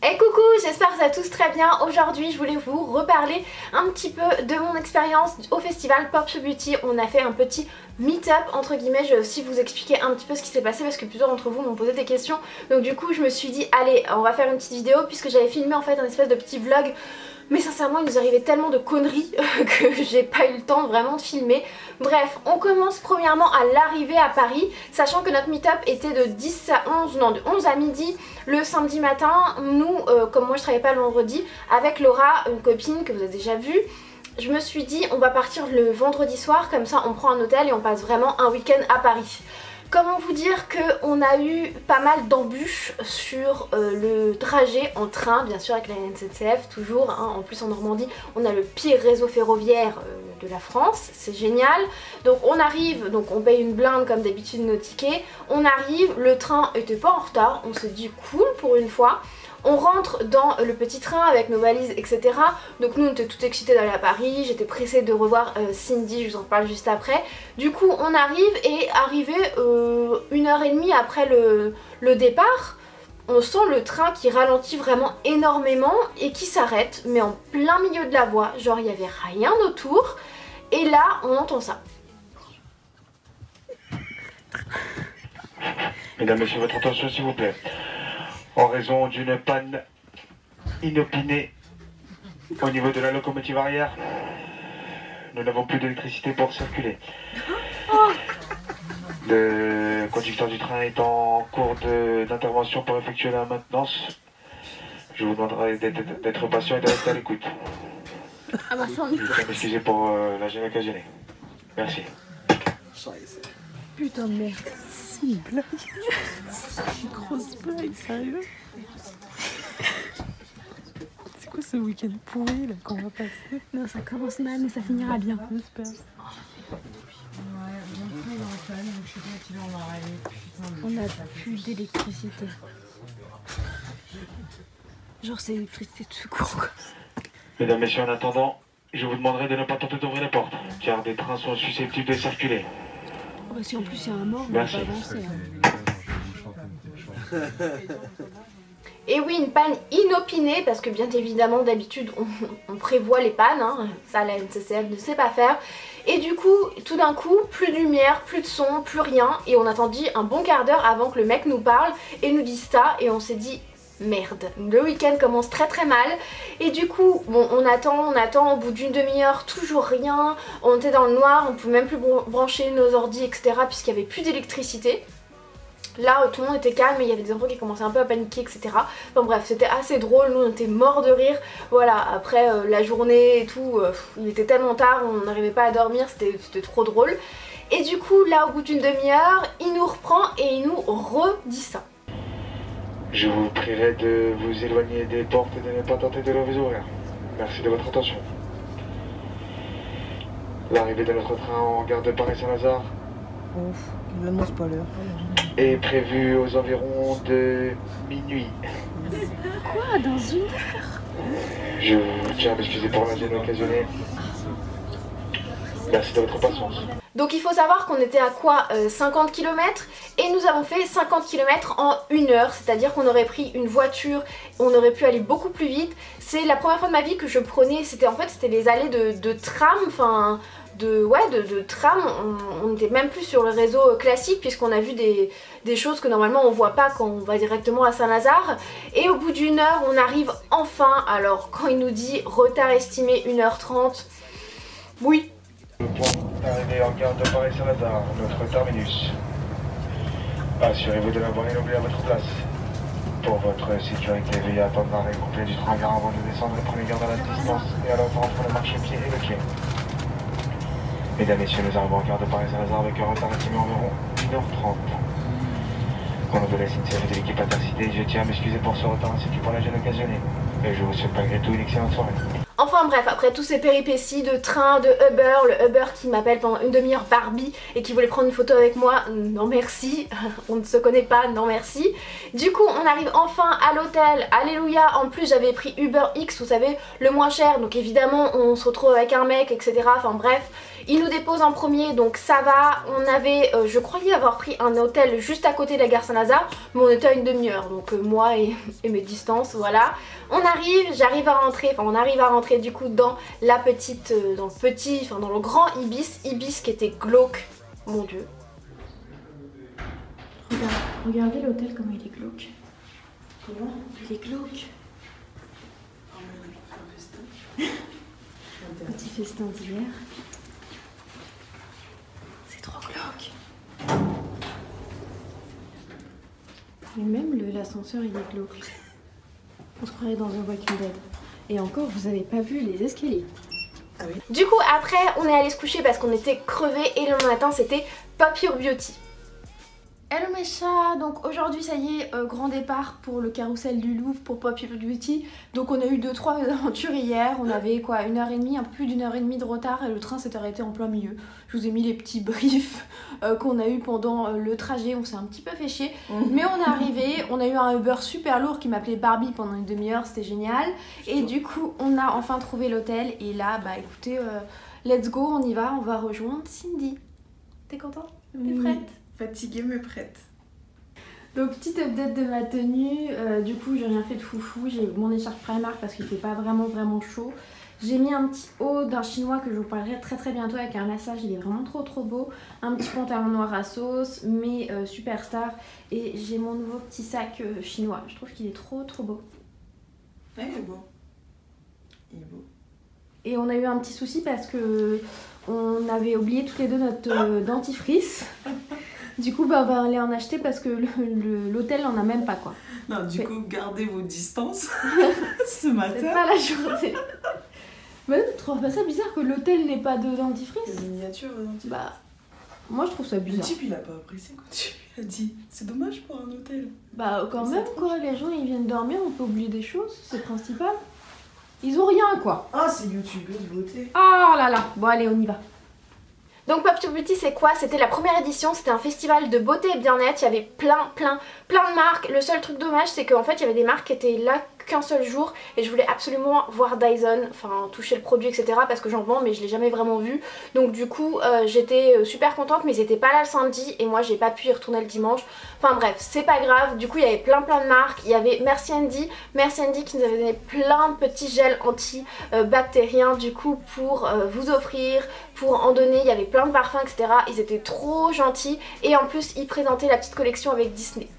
Hey coucou, j'espère que ça va tous très bien. Aujourd'hui je voulais vous reparler un petit peu de mon expérience au festival Porsche Beauty. On a fait un petit meet-up entre guillemets. Je vais aussi vous expliquer un petit peu ce qui s'est passé parce que plusieurs d'entre vous m'ont posé des questions. Donc du coup je me suis dit allez, on va faire une petite vidéo puisque j'avais filmé en fait un espèce de petit vlog. Mais sincèrement il nous arrivait tellement de conneries que j'ai pas eu le temps vraiment de filmer. Bref, on commence premièrement à l'arrivée à Paris, sachant que notre meet-up était de 10 à 11, non de 11 à midi le samedi matin. Nous, comme moi je travaillais pas le vendredi, avec Laura, une copine que vous avez déjà vue, je me suis dit on va partir le vendredi soir, comme ça on prend un hôtel et on passe vraiment un week-end à Paris. Comment vous dire qu'on a eu pas mal d'embûches sur le trajet en train, bien sûr avec la SNCF toujours, hein. En plus en Normandie on a le pire réseau ferroviaire de la France, c'est génial. Donc on arrive, donc on paye une blinde comme d'habitude nos tickets, on arrive, le train était pas en retard, on s'est dit cool pour une fois. On rentre dans le petit train avec nos valises, etc. Donc nous on était tout excités d'aller à Paris, j'étais pressée de revoir Cindy, je vous en parle juste après. Du coup on arrive et arrivé 1h30 après le départ, on sent le train qui ralentit vraiment énormément et qui s'arrête, mais en plein milieu de la voie, genre il n'y avait rien autour. Et là on entend ça. Mesdames, Messieurs, votre attention s'il vous plaît. En raison d'une panne inopinée au niveau de la locomotive arrière, nous n'avons plus d'électricité pour circuler. Le conducteur du train est en cours d'intervention pour effectuer la maintenance. Je vous demanderai d'être patient et de rester à l'écoute. Ah bah ça, je tiens à m'excuser pour la gêne occasionnée. Merci. Putain de merde. C'est une blague. C'est une grosse blague, sérieux. C'est quoi ce week-end pourri là qu'on va passer? Non, ça commence mal mais ça finira bien. J'espère. On n'a plus d'électricité. Genre c'est l'électricité de secours quoi. Mesdames, Messieurs, en attendant, je vous demanderai de ne pas tenter d'ouvrir les portes, car des trains sont susceptibles de circuler. Oh bah si en plus il y a un mort, on Merci. va pas avancer. Et oui, une panne inopinée, parce que bien évidemment d'habitude on prévoit les pannes, hein. Ça la SNCF ne sait pas faire. Et du coup, tout d'un coup, plus de lumière, plus de son, plus rien. Et on attendit un bon quart d'heure avant que le mec nous parle et nous dise ça. Et on s'est dit merde, le week-end commence très très mal. Et du coup, bon, on attend, au bout d'une demi-heure, toujours rien. On était dans le noir, on pouvait même plus brancher nos ordis, etc. puisqu'il n'y avait plus d'électricité. Là tout le monde était calme et il y avait des enfants qui commençaient un peu à paniquer, etc. Enfin bref, c'était assez drôle, nous on était morts de rire. Voilà, après la journée et tout, il était tellement tard, on n'arrivait pas à dormir, c'était trop drôle. Et du coup là au bout d'une demi-heure, il nous reprend et il nous redit ça. Je vous prierai de vous éloigner des portes et de ne pas tenter de les ouvrir. Merci de votre attention. L'arrivée de notre train en gare de Paris-Saint-Lazare Il n'annonce pas l'heure. est prévue aux environs de minuit. Quoi, dans une heure? Je tiens à m'excuser pour la gêne occasionnée. Merci de votre patience. Donc il faut savoir qu'on était à quoi 50 km et nous avons fait 50 km en 1 heure, c'est-à-dire qu'on aurait pris une voiture, on aurait pu aller beaucoup plus vite. C'est la première fois de ma vie que je prenais, c'était les allées de tram, enfin de tram, on n'était même plus sur le réseau classique puisqu'on a vu des choses que normalement on voit pas quand on va directement à Saint-Lazare. Et au bout d'une heure on arrive enfin, alors quand il nous dit retard estimé 1h30, oui. Le point d'arrivée en gare de Paris-Saint-Lazare, notre terminus. Assurez-vous de l'avoir inoublié à votre place. Pour votre sécurité, veuillez attendre l'arrêt complet du train gare avant de descendre le premier gare de la distance et alors entre le marchepied et le quai. Mesdames, Messieurs, nous arrivons en gare de Paris-Saint-Lazare avec un retard estimé environ 1h30. Au nom de la SNCF et de l'équipe Intercité, je tiens à m'excuser pour ce retard ainsi que pour la gêne occasionnée. Et je vous souhaite malgré tout une excellente soirée. Enfin bref, après tous ces péripéties de train, de Uber, le Uber qui m'appelle pendant une demi-heure Barbie et qui voulait prendre une photo avec moi, non merci, on ne se connaît pas, non merci. Du coup on arrive enfin à l'hôtel, alléluia, en plus j'avais pris Uber X, vous savez, le moins cher, donc évidemment on se retrouve avec un mec, etc. Enfin bref, il nous dépose en premier, donc ça va. On avait, je croyais avoir pris un hôtel juste à côté de la gare Saint-Lazare, mais on était à une demi-heure, donc moi et mes distances, voilà. On arrive, j'arrive à rentrer, enfin on arrive à rentrer du coup dans la petite, dans le grand Ibis qui était glauque, mon dieu. Regardez l'hôtel comment il est glauque. Comment? Il est glauque. Petit festin d'hiver. C'est trop glauque. Mais même l'ascenseur il est glauque. On se croirait dans un Walking Dead. Et encore, vous avez pas vu les escaliers. Ah oui. Du coup, après, on est allé se coucher parce qu'on était crevés et le lendemain matin, c'était Pop Your Beauty. Hello mes chats, donc aujourd'hui ça y est, grand départ pour le carrousel du Louvre pour Pop Your Beauty. Donc on a eu 2-3 aventures hier, on avait quoi, 1h30, un peu plus d'1h30 de retard et le train s'est arrêté en plein milieu. Je vous ai mis les petits briefs qu'on a eu pendant le trajet, on s'est un petit peu fait chier. Mais on est arrivé, on a eu un Uber super lourd qui m'appelait Barbie pendant une demi-heure, c'était génial. Et du coup on a enfin trouvé l'hôtel et là bah écoutez, let's go, on y va, on va rejoindre Cindy. T'es contente? T'es prête? Fatiguée mais prête. Donc petite update de ma tenue, du coup j'ai rien fait de foufou, j'ai mon écharpe Primark parce qu'il fait pas vraiment chaud. J'ai mis un petit haut d'un chinois que je vous parlerai très bientôt avec un lassage, il est vraiment trop beau. Un petit pantalon noir à sauce, mais superstar. Et j'ai mon nouveau petit sac chinois, je trouve qu'il est trop beau. Ouais, il est beau. Il est beau. Et on a eu un petit souci parce que on avait oublié toutes les deux notre dentifrice. Du coup, bah, on va aller en acheter parce que l'hôtel n'en a même pas quoi. Non, du coup, gardez vos distances ce matin. C'est pas la journée. Mais tu trouves pas ça bizarre que l'hôtel n'ait pas de dentifrice? Une miniature de dentifrice. Bah, moi je trouve ça bizarre. Le type, il a pas apprécié quand tu lui as dit. C'est dommage pour un hôtel. Bah, quand même quoi, les gens ils viennent dormir, on peut oublier des choses, c'est le principal. Ils ont rien quoi. Ah, c'est YouTubeuse beauté. Oh là là, bon allez on y va. Donc Pop Your Beauty c'est quoi? C'était la première édition, c'était un festival de beauté et bien-être, il y avait plein de marques. Le seul truc dommage c'est qu'en fait il y avait des marques qui étaient là qu'un seul jour et je voulais absolument voir Dyson, enfin toucher le produit etc parce que j'en vends mais je l'ai jamais vraiment vu. Donc du coup j'étais super contente mais ils étaient pas là le samedi et moi j'ai pas pu y retourner le dimanche. Enfin bref c'est pas grave, du coup il y avait plein de marques, il y avait Merci Andy qui nous avait donné plein de petits gels antibactériens du coup pour vous offrir, pour en donner, il y avait plein de parfums etc. Ils étaient trop gentils et en plus ils présentaient la petite collection avec Disney.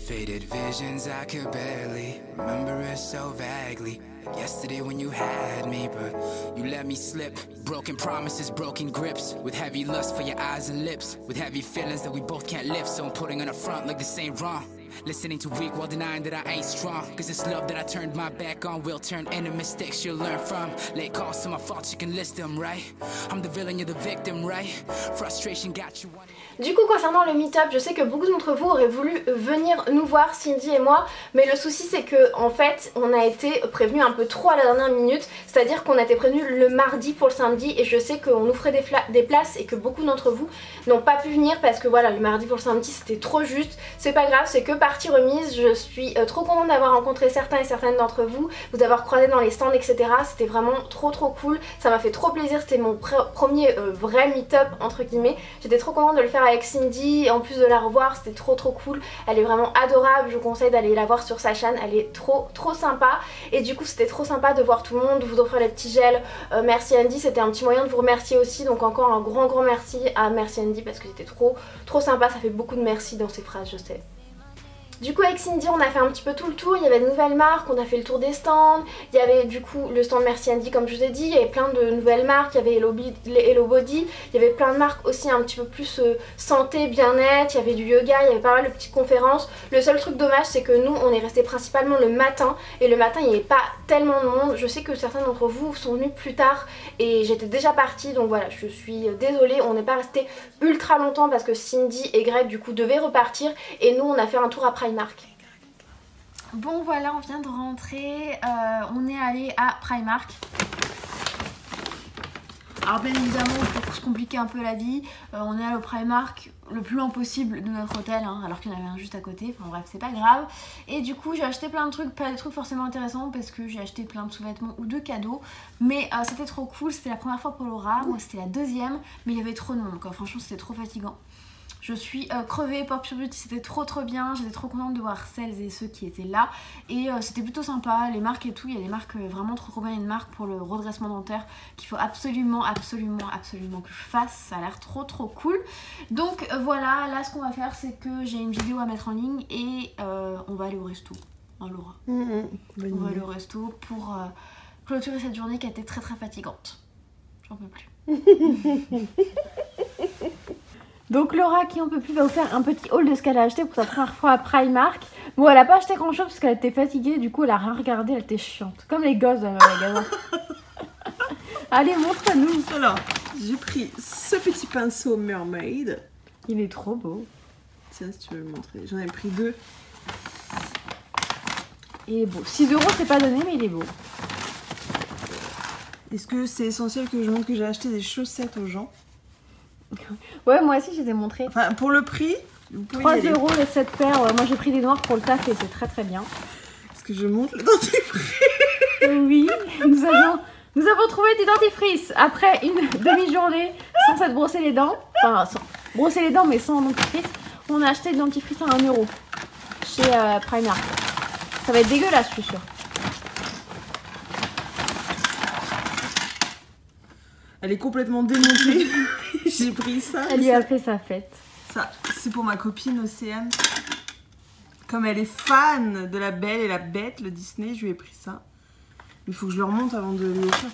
Faded visions I could barely remember it so vaguely. Like yesterday when you had me, but you let me slip. Broken promises, broken grips. With heavy lust for your eyes and lips. With heavy feelings that we both can't lift. So I'm putting on a front like this ain't wrong. Listening to weak while denying that I ain't strong. Cause this love that I turned my back on will turn into mistakes you'll learn from. Late calls to my faults, you can list them, right? I'm the villain, you're the victim, right? Frustration got you. Du coup concernant le meet-up, je sais que beaucoup d'entre vous auraient voulu venir nous voir, Cindy et moi, mais le souci c'est que en fait on a été prévenus un peu trop à la dernière minute, c'est-à-dire qu'on a été prévenus le mardi pour le samedi et je sais qu'on nous ferait des places et que beaucoup d'entre vous n'ont pas pu venir parce que voilà le mardi pour le samedi c'était trop juste. C'est pas grave, c'est que partie remise, je suis trop contente d'avoir rencontré certains et certaines d'entre vous, vous avoir croisé dans les stands etc. C'était vraiment trop cool, ça m'a fait trop plaisir, c'était mon premier vrai meet-up entre guillemets, j'étais trop contente de le faire avec Cindy, en plus de la revoir c'était trop cool, elle est vraiment adorable, je vous conseille d'aller la voir sur sa chaîne, elle est trop sympa et du coup c'était trop sympa de voir tout le monde, de vous offrir les petits gels. Merci Andy, c'était un petit moyen de vous remercier aussi, donc encore un grand merci à Merci Andy parce que c'était trop sympa, ça fait beaucoup de merci dans ces phrases je sais. Du coup avec Cindy on a fait un petit peu tout le tour, il y avait de nouvelles marques, on a fait le tour des stands, il y avait du coup le stand Merci Andy comme je vous ai dit, il y avait plein de nouvelles marques, il y avait Hello Body, il y avait plein de marques aussi un petit peu plus santé, bien-être, il y avait du yoga, il y avait pas mal de petites conférences. Le seul truc dommage c'est que nous on est resté principalement le matin et le matin il n'y avait pas tellement de monde, je sais que certains d'entre vous sont venus plus tard et j'étais déjà partie donc voilà je suis désolée, on n'est pas resté ultra longtemps parce que Cindy et Greg du coup devaient repartir et nous on a fait un tour à Primark. Bon voilà, on vient de rentrer, on est allé à Primark. Alors bien évidemment, pour se compliquer un peu la vie, on est allé au Primark le plus loin possible de notre hôtel, hein, alors qu'il y en avait un juste à côté, enfin bref, c'est pas grave. Et du coup, j'ai acheté plein de trucs, pas des trucs forcément intéressants, parce que j'ai acheté plein de sous-vêtements ou de cadeaux. Mais c'était trop cool, c'était la première fois pour Laura, moi c'était la deuxième, mais il y avait trop de monde, quoi. Franchement c'était trop fatigant. Je suis crevée, Pop Pure Beauty c'était trop bien, j'étais trop contente de voir celles et ceux qui étaient là et c'était plutôt sympa, les marques et tout, il y a des marques vraiment trop bien, il y a une marque pour le redressement dentaire qu'il faut absolument que je fasse, ça a l'air trop cool. Donc voilà, là ce qu'on va faire c'est que j'ai une vidéo à mettre en ligne et on va aller au resto, hein Laura, on va aller au resto pour clôturer cette journée qui a été très fatigante, j'en peux plus. Donc Laura qui en peut plus va vous faire un petit haul de ce qu'elle a acheté pour sa première fois à Primark. Bon, elle a pas acheté grand chose parce qu'elle était fatiguée, du coup elle a rien regardé, elle était chiante. Comme les gosses dans le magasin. Allez, montre-nous. Alors, j'ai pris ce petit pinceau Mermaid. Il est trop beau. Tiens, si tu veux le montrer. J'en ai pris 2. Il est beau. 6 € c'est pas donné, mais il est beau. Est-ce que c'est essentiel que je montre que j'ai acheté des chaussettes aux gens? Ouais, moi aussi je les ai montrées. Enfin, pour le prix, 3 € les 7 paires. Ouais, moi j'ai pris des noirs pour le taf et c'est très bien. Est-ce que je montre le dentifrice? Oui, nous avons trouvé du dentifrice après une demi-journée sans s'être brossé les dents. Enfin, sans brosser les dents mais sans dentifrice. On a acheté du dentifrice à 1 € chez Primark. Ça va être dégueulasse, je suis sûre. Elle est complètement démontée. J'ai pris ça. Elle lui a fait sa fête. Ça, c'est pour ma copine Océane. Comme elle est fan de La Belle et la Bête, le Disney, je lui ai pris ça. Il faut que je le remonte avant de lui offrir.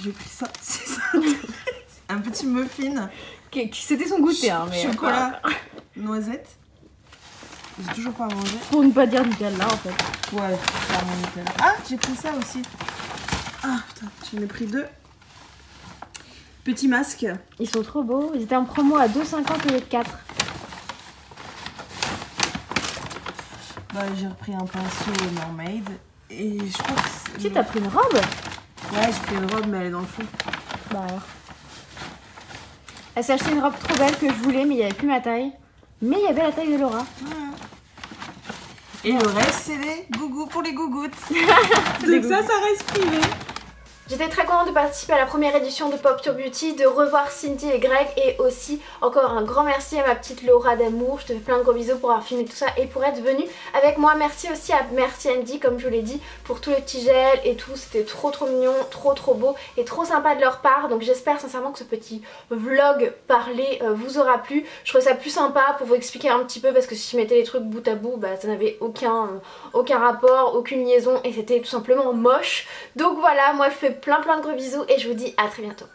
J'ai pris ça. C'est ça. Un petit muffin. C'était son goûter, hein, mais chocolat, noisette. J'ai toujours pas mangé. Pour ne pas dire Nutella en fait. Ouais, clairement Nutella. Ah, j'ai pris ça aussi. Ah putain, j'en ai pris 2. Petits masques. Ils sont trop beaux. Ils étaient en promo à 2,50 au lieu de 4. Bah, j'ai repris un pinceau Mermaid. Et je crois que... Si, t'as pris une robe? Ouais, j'ai pris une robe, mais elle est dans le fond. Bah alors. Elle s'est acheté une robe trop belle que je voulais, mais il n'y avait plus ma taille. Mais il y avait la taille de Laura. Et le reste, c'est les gougous pour les gougouttes. Donc ça reste privé. J'étais très contente de participer à la première édition de Pop Pure Beauty, de revoir Cindy et Greg et aussi encore un grand merci à ma petite Laura d'amour. Je te fais plein de gros bisous pour avoir filmé tout ça et pour être venue avec moi. Merci aussi à Merci Andy, comme je vous l'ai dit, pour tout le petit gel et tout. C'était trop mignon, trop beau et trop sympa de leur part. Donc j'espère sincèrement que ce petit vlog parlé vous aura plu. Je trouvais ça plus sympa pour vous expliquer un petit peu parce que si je mettais les trucs bout à bout, bah, ça n'avait aucun rapport, aucune liaison et c'était tout simplement moche. Donc voilà, moi je fais plein de gros bisous et je vous dis à très bientôt.